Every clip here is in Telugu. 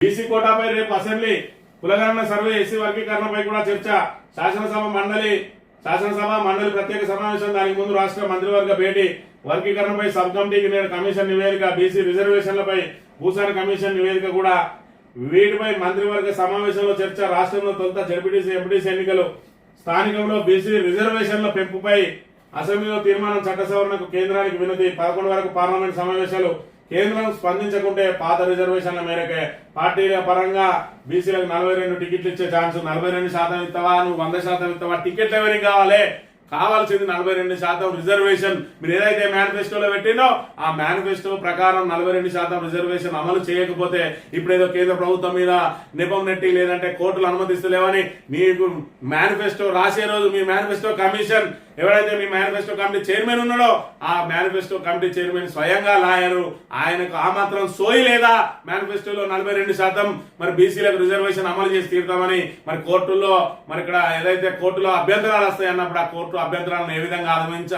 బీసీ కోటాపై రేపు అసెంబ్లీ కులగణన సర్వే ఎస్సీ వర్గీకరణపై కూడా చర్చ. శాసనసభ మండలి ప్రత్యేక సమావేశం. దానికి ముందు రాష్ట్ర మంత్రివర్గ భేటీ. వర్గీకరణపై సబ్ కమిటీకి నేడు కమిషన్ నివేదిక. బీసీ రిజర్వేషన్లపై భూసార కమిషన్ నివేదిక కూడా. వీటిపై మంత్రివర్గ సమావేశంలో చర్చ. రాష్ట్రంలో తొలుత జడ్పీటీసీ ఎంపీటీసీ ఎన్నికలు. స్థానికంలో బీసీ రిజర్వేషన్ల పెంపుపై అసెంబ్లీలో తీర్మానం. చట్ట సవరణకు కేంద్రానికి వినతి. 11 వరకు పార్లమెంట్ సమావేశాలు. కేంద్రం స్పందించకుంటే పాత రిజర్వేషన్ల మేరకే. పార్టీల పరంగా బీసీలకు 42 టికెట్లు ఇచ్చే ఛాన్స్. 42% ఇస్తావా, నువ్వు 100% ఇస్తావా? టికెట్లు ఎవరికి కావాలి? కావాల్సింది 42% రిజర్వేషన్. మీరు ఏదైతే మేనిఫెస్టోలో పెట్టిందో ఆ మేనిఫెస్టో ప్రకారం 42% రిజర్వేషన్ అమలు చేయకపోతే ఇప్పుడేదో కేంద్ర ప్రభుత్వం మీద నిపం నెట్టి లేదంటే కోర్టులు అనుమతిస్తలేవని మీకు మేనిఫెస్టో రాసే రోజు మీ మేనిఫెస్టో కమిషన్ ఎవరైతే మీ మేనిఫెస్టో కమిటీ చైర్మన్ ఉన్నాడో ఆ మేనిఫెస్టో కమిటీ చైర్మన్ స్వయంగా లాయరు. ఆయనకు ఆ మాత్రం సోయి లేదా? మేనిఫెస్టోలో 42% మరి బీసీలకు రిజర్వేషన్ అమలు చేసి తీరుతామని మరి కోర్టుల్లో మరి ఇక్కడ ఏదైతే కోర్టులో అభ్యంతరాలు వస్తాయి అన్నప్పుడు ఆ కోర్టు అభ్యంతరాలను ఏ విధంగా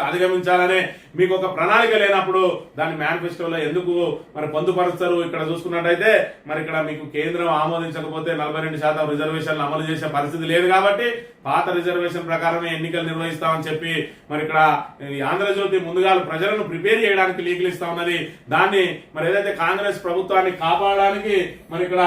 అధిగమించాలనే మీకు ఒక ప్రణాళిక లేనప్పుడు దాని మేనిఫెస్టోలో ఎందుకు మరి పొందుపరుస్తారు? ఇక్కడ చూసుకున్నట్టయితే మరి ఇక్కడ మీకు కేంద్రం ఆమోదించకపోతే 42% రిజర్వేషన్లు అమలు చేసే పరిస్థితి లేదు కాబట్టి పాత రిజర్వేషన్ ప్రకారమే ఎన్నికలు నిర్వహిస్తామని చెప్పి మరి ఇక్కడ ఆంధ్రజ్యోతి ముందుగా ప్రజలను ప్రిపేర్ చేయడానికి లీకులు ఇస్తా ఉన్నది. దాన్ని మరి ఏదైతే కాంగ్రెస్ ప్రభుత్వాన్ని కాపాడడానికి మరి ఇక్కడ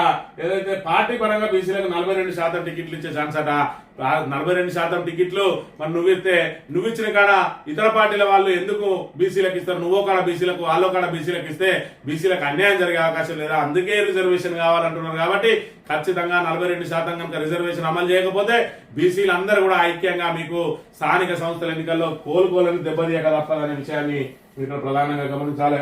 ఏదైతే పార్టీ పరంగా బీసీలకు 42% టికెట్లు ఇచ్చే ఛాన్స్ అట. 42% టికెట్లు మరి నువ్వు ఇచ్చిన కాడ ఇతర పార్టీల వాళ్ళు ఎందుకు బీసీలకు ఇస్తారు? నువ్వో కాడ బీసీలకు వాళ్ళో కాడ బీసీలకు ఇస్తే బీసీలకు అన్యాయం జరిగే అవకాశం లేదా? అందుకే రిజర్వేషన్ కావాలంటున్నారు కాబట్టి ఖచ్చితంగా 42% కనుక రిజర్వేషన్ అమలు చేయకపోతే బీసీలందరూ కూడా ఐక్యంగా మీకు స్థానిక సంస్థల ఎన్నికల్లో కోలుకోలని దెబ్బతీయక తప్పదనే విషయాన్ని ఇక్కడ ప్రధానంగా గమనించాలి.